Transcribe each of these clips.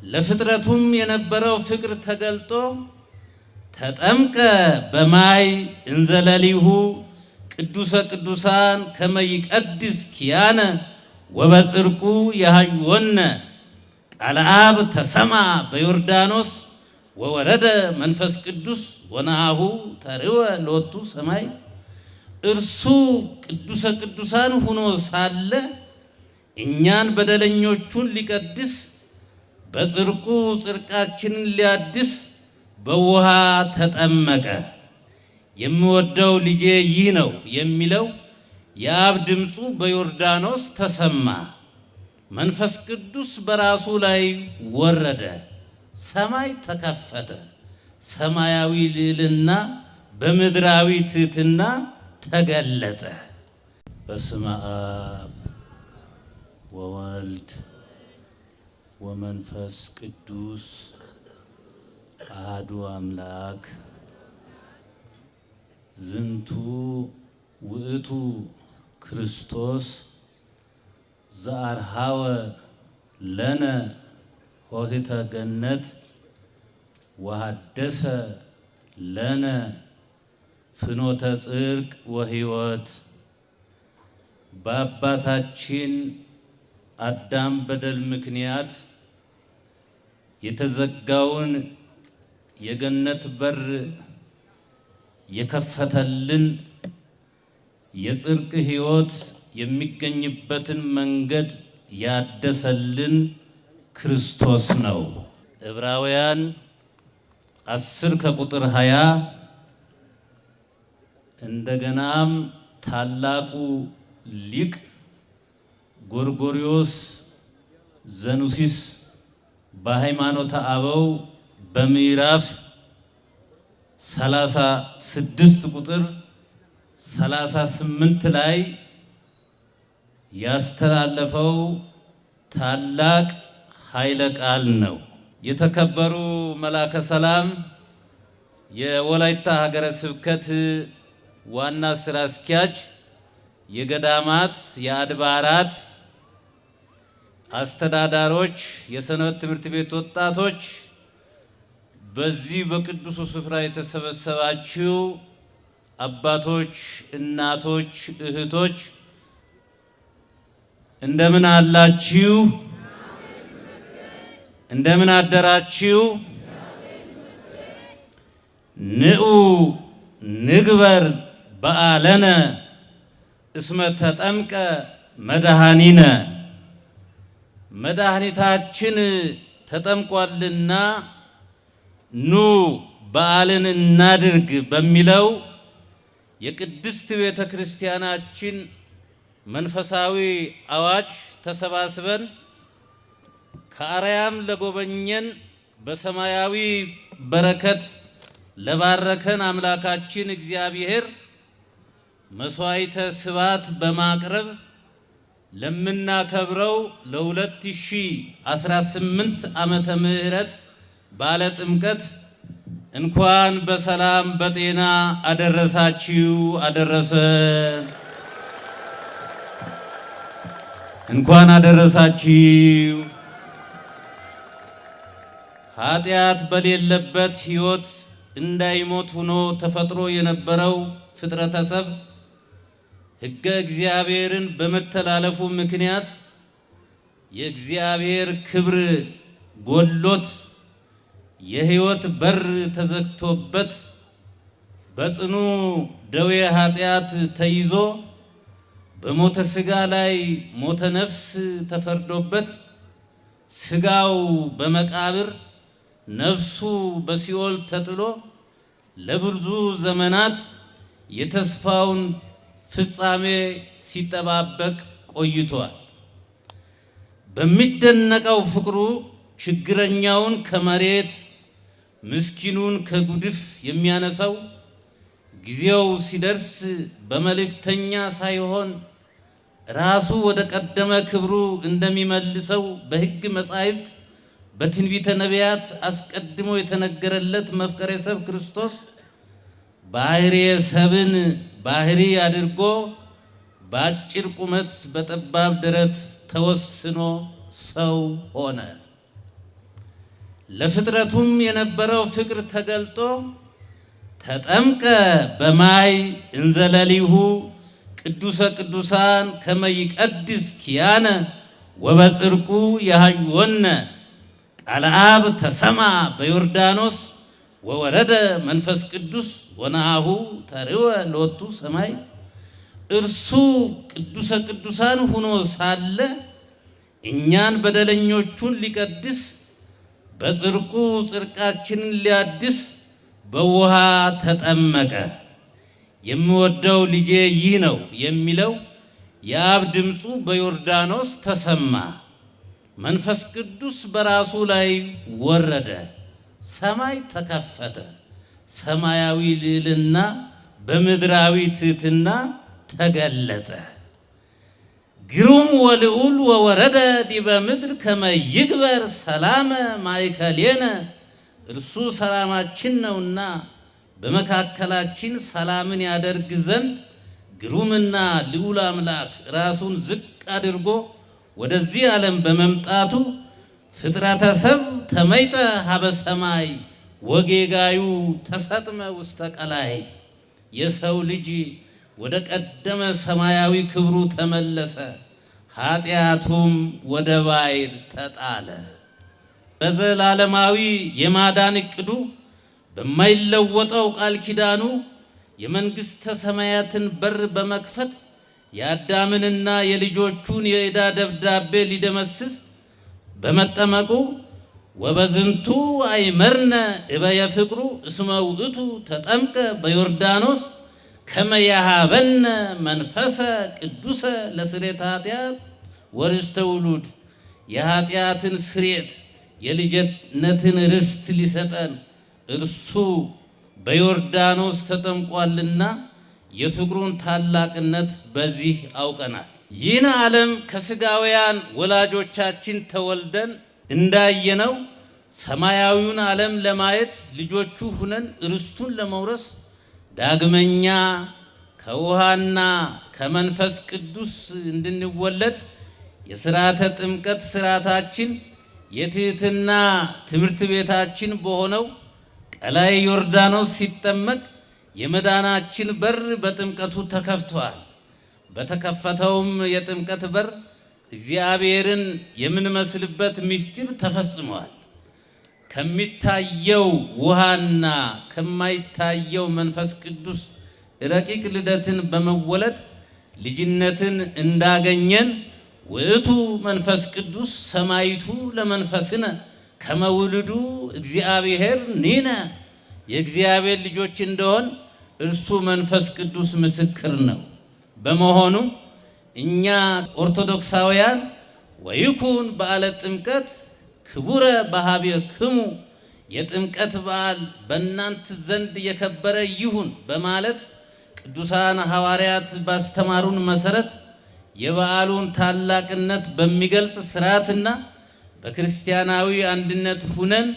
ለፍጥረቱም የነበረው ፍቅር ተገልጦ ተጠምቀ በማይ እንዘለሊሁ ቅዱሰ ቅዱሳን ከመይቀድስ ኪያነ ወበጽርቁ ያህወነ ቃለ አብ ተሰማ በዮርዳኖስ ወወረደ መንፈስ ቅዱስ ወናሁ ተርወ ሎቱ ሰማይ። እርሱ ቅዱሰ ቅዱሳን ሆኖ ሳለ እኛን በደለኞቹን ሊቀድስ በጽርቁ ጽርቃችንን ሊያድስ በውሃ ተጠመቀ። የምወደው ልጄ ይህ ነው የሚለው የአብ ድምፁ በዮርዳኖስ ተሰማ። መንፈስ ቅዱስ በራሱ ላይ ወረደ። ሰማይ ተከፈተ። ሰማያዊ ልዕልና በምድራዊ ትሕትና ተገለጠ። በስመ አብ ወወልድ ወመንፈስ ቅዱስ አሐዱ አምላክ ዝንቱ ውእቱ ክርስቶስ ዘአርሃወ ለነ ኆኅተ ገነት ወሐደሰ ለነ ፍኖተ ጽድቅ ወሕይወት። በአባታችን አዳም በደል ምክንያት የተዘጋውን የገነት በር የከፈተልን የጽድቅ ሕይወት የሚገኝበትን መንገድ ያደሰልን ክርስቶስ ነው። ዕብራውያን 10 ከቁጥር 20 እንደገናም ታላቁ ሊቅ ጎርጎርዮስ ዘኑሲስ በሃይማኖተ አበው በምዕራፍ 36 ቁጥር 38 ላይ ያስተላለፈው ታላቅ ኃይለ ቃል ነው። የተከበሩ መላከ ሰላም የወላይታ ሀገረ ስብከት ዋና ስራ አስኪያጅ፣ የገዳማት የአድባራት አስተዳዳሮች፣ የሰንበት ትምህርት ቤት ወጣቶች፣ በዚህ በቅዱሱ ስፍራ የተሰበሰባችሁ አባቶች፣ እናቶች፣ እህቶች እንደምን አላችሁ? እንደምን አደራችሁ? ንዑ ንግበር በዓለነ እስመ ተጠምቀ መድኃኒነ። መድኃኒታችን ተጠምቋልና ኑ በዓልን እናድርግ በሚለው የቅድስት ቤተ ክርስቲያናችን መንፈሳዊ አዋጅ ተሰባስበን ከአርያም ለጎበኘን በሰማያዊ በረከት ለባረከን አምላካችን እግዚአብሔር መስዋዕተ ስብሐት በማቅረብ ለምናከብረው ለ2018 ዓመተ ምህረት ባለ ጥምቀት እንኳን በሰላም በጤና አደረሳችሁ አደረሰን። እንኳን አደረሳችሁ። ኃጢአት በሌለበት ሕይወት እንዳይሞት ሆኖ ተፈጥሮ የነበረው ፍጥረተ ሰብ ሕገ እግዚአብሔርን በመተላለፉ ምክንያት የእግዚአብሔር ክብር ጎሎት የሕይወት በር ተዘግቶበት በጽኑ ደዌ ኃጢአት ተይዞ በሞተ ሥጋ ላይ ሞተ ነፍስ ተፈርዶበት ሥጋው በመቃብር ነፍሱ በሲኦል ተጥሎ ለብዙ ዘመናት የተስፋውን ፍጻሜ ሲጠባበቅ ቆይቷል። በሚደነቀው ፍቅሩ ችግረኛውን ከመሬት ምስኪኑን ከጉድፍ የሚያነሳው ጊዜው ሲደርስ በመልእክተኛ ሳይሆን ራሱ ወደ ቀደመ ክብሩ እንደሚመልሰው በሕግ መጻሕፍት በትንቢተ ነቢያት አስቀድሞ የተነገረለት መፍቀሬ ሰብ ክርስቶስ ባህርየ ሰብን ባህሪ አድርጎ በአጭር ቁመት በጠባብ ደረት ተወስኖ ሰው ሆነ። ለፍጥረቱም የነበረው ፍቅር ተገልጦ ተጠምቀ በማይ እንዘለሊሁ ቅዱሰ ቅዱሳን ከመይቀድስ ኪያነ ወበጽርቁ ያህወነ ቃለ አብ ተሰማ በዮርዳኖስ ወወረደ መንፈስ ቅዱስ ወናሁ ተርወ ሎቱ ሰማይ። እርሱ ቅዱሰ ቅዱሳን ሆኖ ሳለ እኛን በደለኞቹን ሊቀድስ በጽርቁ ጽርቃችንን ሊያድስ በውሃ ተጠመቀ። የምወደው ልጄ ይህ ነው የሚለው የአብ ድምፁ በዮርዳኖስ ተሰማ። መንፈስ ቅዱስ በራሱ ላይ ወረደ። ሰማይ ተከፈተ። ሰማያዊ ልዕልና በምድራዊ ትሕትና ተገለጠ። ግሩም ወልዑል ወወረደ ዲበ ምድር ከመ ይግበር ሰላመ ማእከሌነ። እርሱ ሰላማችን ነውና በመካከላችን ሰላምን ያደርግ ዘንድ ግሩምና ልዑል አምላክ ራሱን ዝቅ አድርጎ ወደዚህ ዓለም በመምጣቱ ፍጥረተ ሰብ ተመይጠ ሀበ ሰማይ ወጌጋዩ ተሰጥመ ውስተ ቀላይ። የሰው ልጅ ወደ ቀደመ ሰማያዊ ክብሩ ተመለሰ፣ ኃጢአቱም ወደ ባሕር ተጣለ። በዘላለማዊ የማዳን ዕቅዱ በማይለወጠው ቃል ኪዳኑ የመንግሥተ ሰማያትን በር በመክፈት የአዳምንና የልጆቹን የዕዳ ደብዳቤ ሊደመስስ በመጠመቁ ወበዝንቱ አይመርነ እበየ ፍቅሩ እስመ ውእቱ ተጠምቀ በዮርዳኖስ ከመ ያሃበነ መንፈሰ ቅዱሰ ለስርየተ ኃጢአት ወርስተ ውሉድ። የኃጢአትን ስርየት የልጅነትን ርስት ሊሰጠን እርሱ በዮርዳኖስ ተጠምቋልና የፍቅሩን ታላቅነት በዚህ አውቀናል። ይህን ዓለም ከሥጋውያን ወላጆቻችን ተወልደን እንዳየነው ሰማያዊውን ዓለም ለማየት ልጆቹ ሁነን ርስቱን ለመውረስ ዳግመኛ ከውሃና ከመንፈስ ቅዱስ እንድንወለድ የሥርዓተ ጥምቀት ሥርዓታችን የትሕትና ትምህርት ቤታችን በሆነው ቀላይ ዮርዳኖስ ሲጠመቅ የመዳናችን በር በጥምቀቱ ተከፍቷል። በተከፈተውም የጥምቀት በር እግዚአብሔርን የምንመስልበት ምስጢር ተፈጽሟል። ከሚታየው ውሃና ከማይታየው መንፈስ ቅዱስ ረቂቅ ልደትን በመወለድ ልጅነትን እንዳገኘን ውእቱ መንፈስ ቅዱስ ሰማይቱ ለመንፈስነ ከመውልዱ እግዚአብሔር ኒነ። የእግዚአብሔር ልጆች እንደሆን እርሱ መንፈስ ቅዱስ ምስክር ነው። በመሆኑም እኛ ኦርቶዶክሳውያን ወይኩን በዓለ ጥምቀት ክቡረ በኀቤክሙ፣ የጥምቀት በዓል በእናንተ ዘንድ የከበረ ይሁን በማለት ቅዱሳን ሐዋርያት ባስተማሩን መሠረት የበዓሉን ታላቅነት በሚገልጽ ሥርዓትና በክርስቲያናዊ አንድነት ሁነን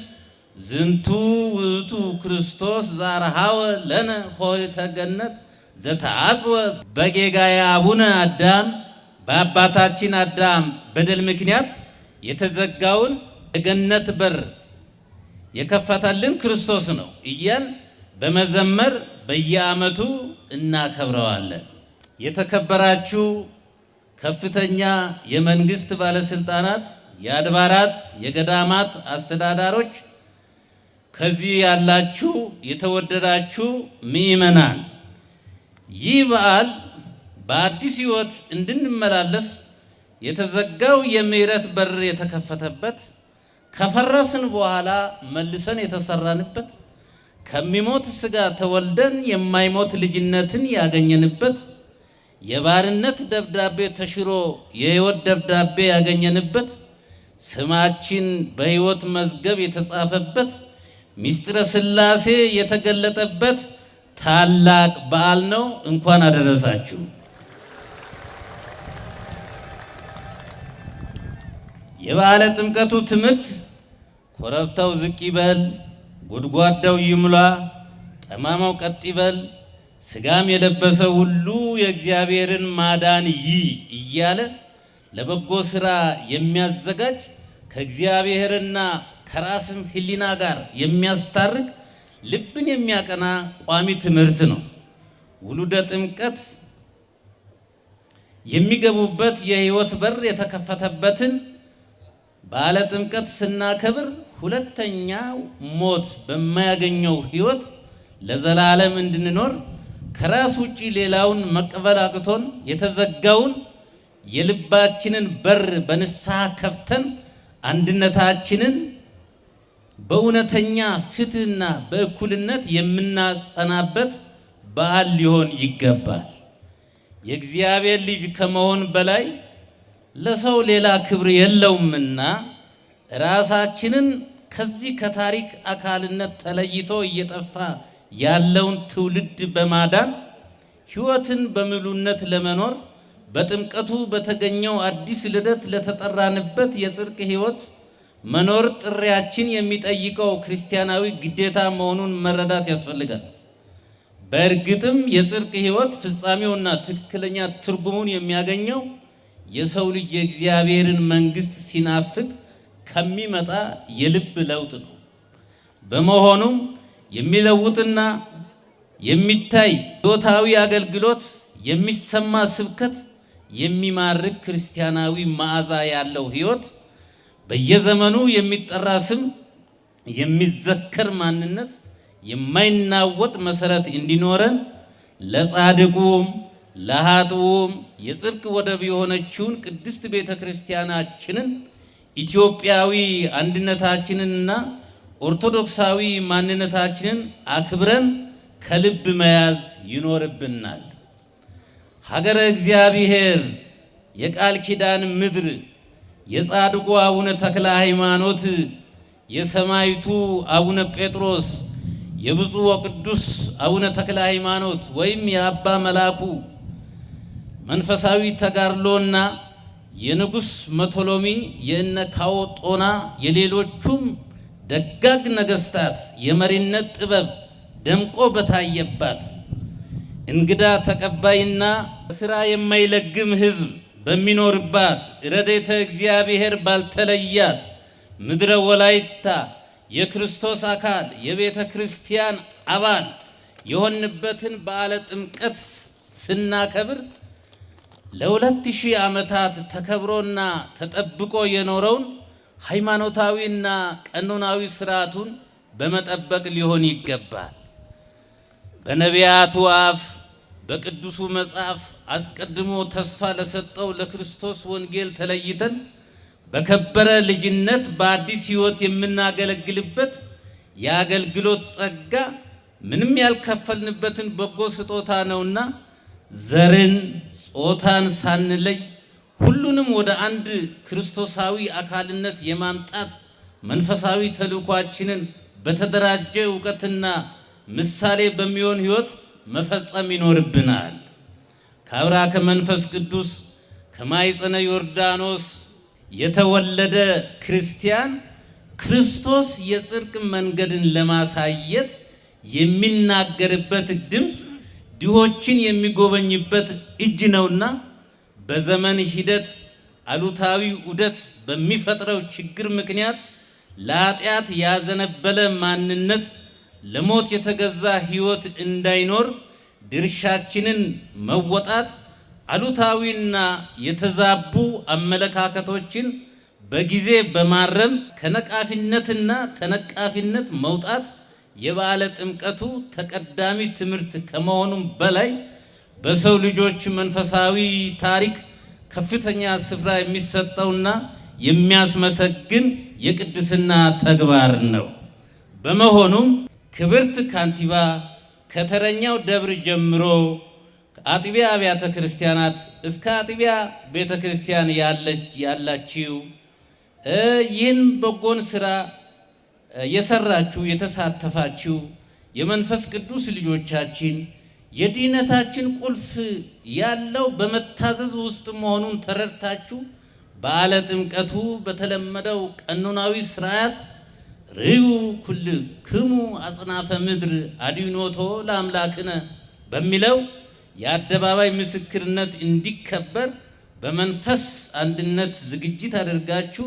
ዝንቱ ውእቱ ክርስቶስ ዛርሃወ ለነ ኆኅተ ገነት ዘተአጽወ በጌጋየ አቡነ አዳም፣ በአባታችን አዳም በደል ምክንያት የተዘጋውን የገነት በር የከፈተልን ክርስቶስ ነው እያል በመዘመር በየዓመቱ እናከብረዋለን። የተከበራችሁ ከፍተኛ የመንግስት ባለስልጣናት፣ የአድባራት የገዳማት አስተዳዳሮች፣ ከዚህ ያላችሁ የተወደዳችሁ ምእመናን፣ ይህ በዓል በአዲስ ሕይወት እንድንመላለስ የተዘጋው የምሕረት በር የተከፈተበት፣ ከፈረስን በኋላ መልሰን የተሰራንበት፣ ከሚሞት ሥጋ ተወልደን የማይሞት ልጅነትን ያገኘንበት፣ የባርነት ደብዳቤ ተሽሮ የሕይወት ደብዳቤ ያገኘንበት፣ ስማችን በሕይወት መዝገብ የተጻፈበት፣ ምስጢረ ሥላሴ የተገለጠበት ታላቅ በዓል ነው። እንኳን አደረሳችሁ። የበዓለ ጥምቀቱ ትምህርት ኮረብታው ዝቅ ይበል፣ ጎድጓዳው ይሙላ፣ ጠማማው ቀጥ ይበል፣ ሥጋም የለበሰ ሁሉ የእግዚአብሔርን ማዳን እያለ ለበጎ ሥራ የሚያዘጋጅ ከእግዚአብሔርና ከራስም ሕሊና ጋር የሚያስታርቅ ልብን የሚያቀና ቋሚ ትምህርት ነው። ውሉደ ጥምቀት የሚገቡበት የሕይወት በር የተከፈተበትን በዓለ ጥምቀት ስናከብር ሁለተኛው ሞት በማያገኘው ሕይወት ለዘላለም እንድንኖር ከራስ ውጪ ሌላውን መቀበል አቅቶን የተዘጋውን የልባችንን በር በንስሐ ከፍተን አንድነታችንን በእውነተኛ ፍትህና በእኩልነት የምናጸናበት በዓል ሊሆን ይገባል። የእግዚአብሔር ልጅ ከመሆን በላይ ለሰው ሌላ ክብር የለውምና ራሳችንን ከዚህ ከታሪክ አካልነት ተለይቶ እየጠፋ ያለውን ትውልድ በማዳን ሕይወትን በሙሉነት ለመኖር በጥምቀቱ በተገኘው አዲስ ልደት ለተጠራንበት የጽድቅ ሕይወት መኖር ጥሪያችን የሚጠይቀው ክርስቲያናዊ ግዴታ መሆኑን መረዳት ያስፈልጋል። በእርግጥም የጽድቅ ሕይወት ፍጻሜውና ትክክለኛ ትርጉሙን የሚያገኘው የሰው ልጅ የእግዚአብሔርን መንግሥት ሲናፍቅ ከሚመጣ የልብ ለውጥ ነው። በመሆኑም የሚለውጥና የሚታይ ሕይወታዊ አገልግሎት፣ የሚሰማ ስብከት፣ የሚማርክ ክርስቲያናዊ መዓዛ ያለው ሕይወት፣ በየዘመኑ የሚጠራ ስም፣ የሚዘከር ማንነት፣ የማይናወጥ መሰረት እንዲኖረን ለጻድቁም ለኃጥኡም የጽድቅ ወደብ የሆነችውን ቅድስት ቤተ ክርስቲያናችንን ኢትዮጵያዊ አንድነታችንንና ኦርቶዶክሳዊ ማንነታችንን አክብረን ከልብ መያዝ ይኖርብናል። ሀገረ እግዚአብሔር የቃል ኪዳን ምድር የጻድቁ አቡነ ተክለ ሃይማኖት፣ የሰማዕቱ አቡነ ጴጥሮስ፣ የብፁዕ ወቅዱስ አቡነ ተክለ ሃይማኖት ወይም የአባ መላኩ መንፈሳዊ ተጋድሎና የንጉሥ መቶሎሚ የእነ ካዎጦና የሌሎቹም ደጋግ ነገሥታት የመሪነት ጥበብ ደምቆ በታየባት እንግዳ ተቀባይና ስራ የማይለግም ሕዝብ በሚኖርባት ረድኤተ እግዚአብሔር ባልተለያት ምድረ ወላይታ የክርስቶስ አካል የቤተ ክርስቲያን አባል የሆንበትን በዓለ ጥምቀት ስናከብር ለ2000 ዓመታት ተከብሮና ተጠብቆ የኖረውን ሃይማኖታዊና ቀኖናዊ ስርዓቱን በመጠበቅ ሊሆን ይገባል። በነቢያቱ አፍ በቅዱሱ መጽሐፍ አስቀድሞ ተስፋ ለሰጠው ለክርስቶስ ወንጌል ተለይተን በከበረ ልጅነት በአዲስ ሕይወት የምናገለግልበት የአገልግሎት ጸጋ ምንም ያልከፈልንበትን በጎ ስጦታ ነውና ዘርን፣ ጾታን ሳንለይ ሁሉንም ወደ አንድ ክርስቶሳዊ አካልነት የማምጣት መንፈሳዊ ተልእኳችንን በተደራጀ ዕውቀትና ምሳሌ በሚሆን ሕይወት መፈጸም ይኖርብናል። ከአብራ ከመንፈስ ቅዱስ ከማይጸነ ዮርዳኖስ የተወለደ ክርስቲያን ክርስቶስ የጽድቅ መንገድን ለማሳየት የሚናገርበት ድምፅ ድሆችን የሚጎበኝበት እጅ ነውና በዘመን ሂደት አሉታዊ ዑደት በሚፈጥረው ችግር ምክንያት ለኃጢአት ያዘነበለ ማንነት ለሞት የተገዛ ሕይወት እንዳይኖር ድርሻችንን መወጣት አሉታዊና የተዛቡ አመለካከቶችን በጊዜ በማረም ከነቃፊነትና ተነቃፊነት መውጣት የበዓለ ጥምቀቱ ተቀዳሚ ትምህርት ከመሆኑም በላይ በሰው ልጆች መንፈሳዊ ታሪክ ከፍተኛ ስፍራ የሚሰጠውና የሚያስመሰግን የቅድስና ተግባር ነው። በመሆኑም ክብርት ካንቲባ ከተረኛው ደብር ጀምሮ አጥቢያ አብያተ ክርስቲያናት እስከ አጥቢያ ቤተ ክርስቲያን ያላችሁ ይህን በጎን ስራ የሰራችሁ የተሳተፋችሁ የመንፈስ ቅዱስ ልጆቻችን የድኅነታችን ቁልፍ ያለው በመታዘዝ ውስጥ መሆኑን ተረድታችሁ በዓለ ጥምቀቱ በተለመደው ቀኖናዊ ስርዓት ርዩ ኩልክሙ አጽናፈ ምድር አድኅኖቶ ለአምላክነ በሚለው የአደባባይ ምስክርነት እንዲከበር በመንፈስ አንድነት ዝግጅት አድርጋችሁ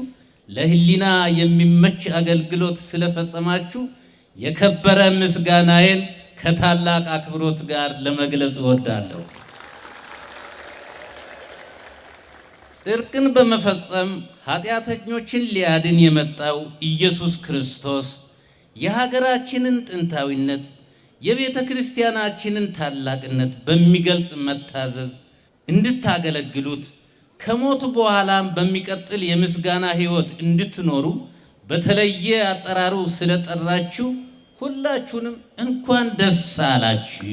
ለህሊና የሚመች አገልግሎት ስለፈጸማችሁ የከበረ ምስጋናዬን ከታላቅ አክብሮት ጋር ለመግለጽ እወዳለሁ። ጽድቅን በመፈጸም ኃጢአተኞችን ሊያድን የመጣው ኢየሱስ ክርስቶስ የሀገራችንን ጥንታዊነት የቤተ ክርስቲያናችንን ታላቅነት በሚገልጽ መታዘዝ እንድታገለግሉት ከሞት በኋላም በሚቀጥል የምስጋና ሕይወት እንድትኖሩ በተለየ አጠራሩ ስለጠራችሁ ሁላችሁንም እንኳን ደስ አላችሁ።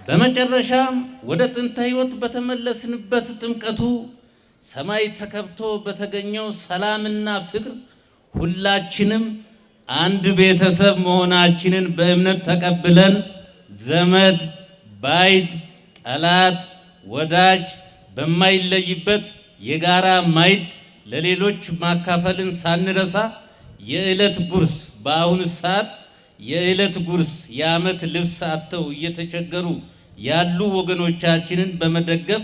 በመጨረሻም ወደ ጥንተ ሕይወት በተመለስንበት ጥምቀቱ ሰማይ ተከፍቶ በተገኘው ሰላምና ፍቅር ሁላችንም አንድ ቤተሰብ መሆናችንን በእምነት ተቀብለን ዘመድ፣ ባይድ፣ ጠላት፣ ወዳጅ በማይለይበት የጋራ ማዕድ ለሌሎች ማካፈልን ሳንረሳ የዕለት ጉርስ በአሁኑ ሰዓት የዕለት ጉርስ የዓመት ልብስ አጥተው እየተቸገሩ ያሉ ወገኖቻችንን በመደገፍ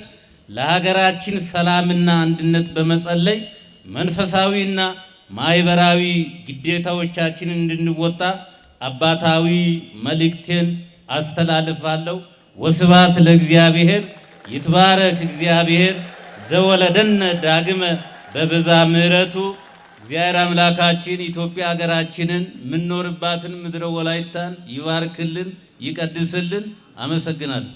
ለሀገራችን ሰላምና አንድነት በመጸለይ መንፈሳዊና ማህበራዊ ግዴታዎቻችንን እንድንወጣ አባታዊ መልእክቴን አስተላልፋለሁ። ወስብሐት ለእግዚአብሔር። ይትባረክ እግዚአብሔር ዘወለደነ ዳግመ በብዛ ምሕረቱ። እግዚአብሔር አምላካችን ኢትዮጵያ ሀገራችንን ምንኖርባትን ምድረ ወላይታን ይባርክልን፣ ይቀድስልን። አመሰግናለሁ።